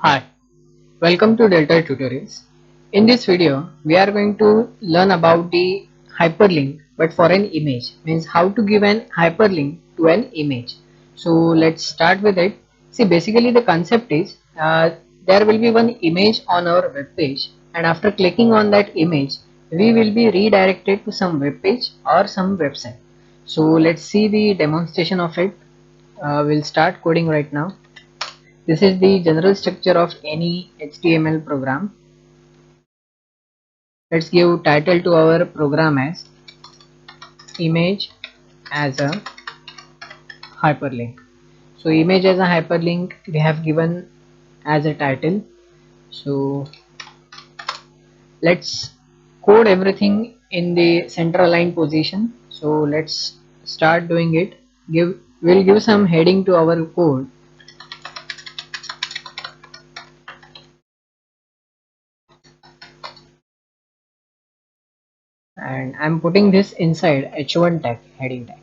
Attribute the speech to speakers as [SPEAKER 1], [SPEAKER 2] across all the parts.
[SPEAKER 1] Hi, welcome to Delta Tutorials. In this video, we are going to learn about the hyperlink but for an image, means how to give an hyperlink to an image. So let's start with it. See, basically the concept is there will be one image on our web page, and after clicking on that image, we will be redirected to some web page or some website. So let's see the demonstration of it. We'll start coding right now. This is the general structure of any HTML program. Let's give title to our program as image as a hyperlink. So image as a hyperlink we have given as a title. So let's code everything in the center aligned position. So let's start doing it. We'll give some heading to our code. And I'm putting this inside h1 tag, heading tag.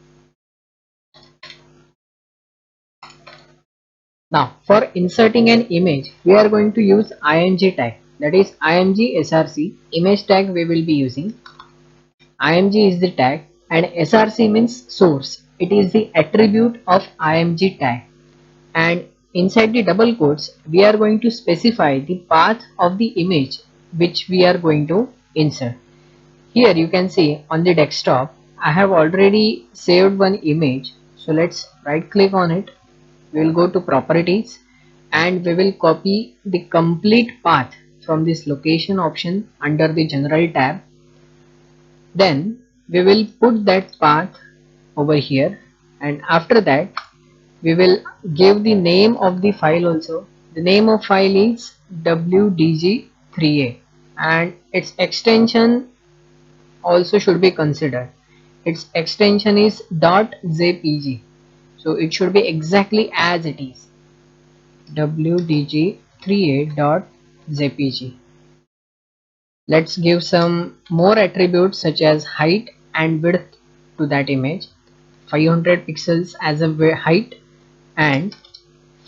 [SPEAKER 1] Now for inserting an image, we are going to use img tag, that is img src. Image tag we will be using. Img is the tag and src means source. It is the attribute of img tag, and inside the double quotes we are going to specify the path of the image which we are going to insert. Here you can see on the desktop I have already saved one image. So let's right click on it. We will go to properties and we will copy the complete path from this location option under the general tab. Then we will put that path over here, and after that we will give the name of the file also. The name of file is wdg3a and its extension also should be considered. Its extension is .jpg, so it should be exactly as it is, wdg3a.jpg. Let's give some more attributes such as height and width to that image. 500 pixels as a height and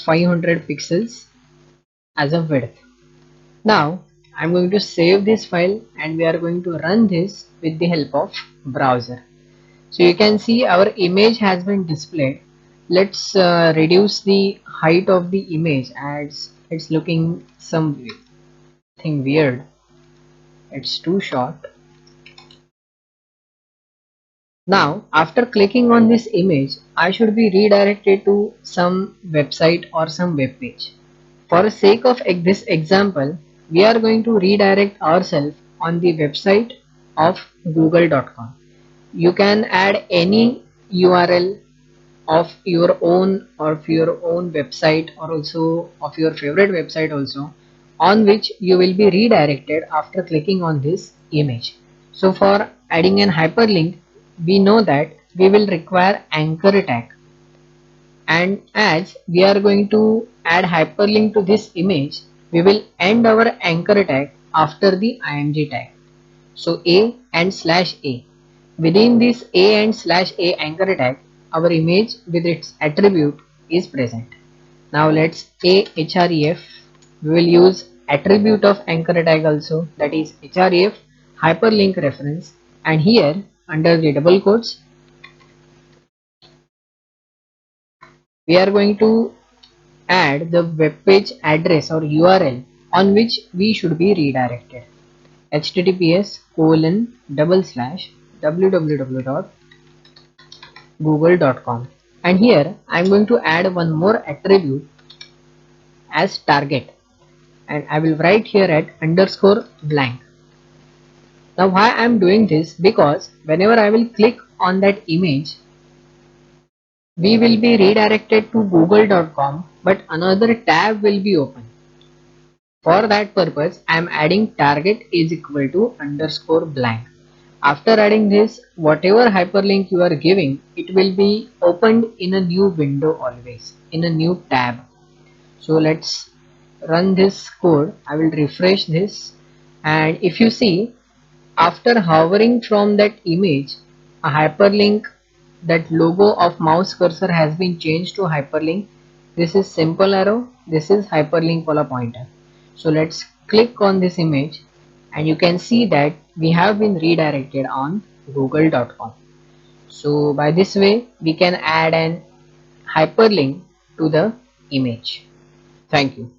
[SPEAKER 1] 500 pixels as a width. Now I'm going to save this file and we are going to run this with the help of browser. So you can see our image has been displayed. Let's reduce the height of the image as it's looking something weird. It's too short. Now after clicking on this image, I should be redirected to some website or some web page. For the sake of this example, we are going to redirect ourselves on the website of google.com. You can add any URL of your own or of your own website, or also of your favorite website also, on which you will be redirected after clicking on this image. So for adding an hyperlink, we know that we will require anchor tag, and as we are going to add hyperlink to this image, we will end our anchor tag after the img tag. So a and slash a. Within this a and slash a anchor tag, our image with its attribute is present. Now let's a href. We will use attribute of anchor tag also, that is href hyperlink reference, and here under the double quotes we are going to add the web page address or URL on which we should be redirected. https://www.google.com, and here I am going to add one more attribute as target, and I will write here at underscore blank. Now why I am doing this? Because whenever I will click on that image, we will be redirected to google.com, but another tab will be open. For that purpose, I am adding target is equal to underscore blank. After adding this, whatever hyperlink you are giving, it will be opened in a new window always, in a new tab. So let's run this code. I will refresh this, and if you see, after hovering from that image, a hyperlink, that logo of mouse cursor has been changed to hyperlink, This is simple arrow, this is hyperlink wala pointer. So let's click on this image and you can see that we have been redirected on google.com. So by this way we can add an hyperlink to the image. Thank you.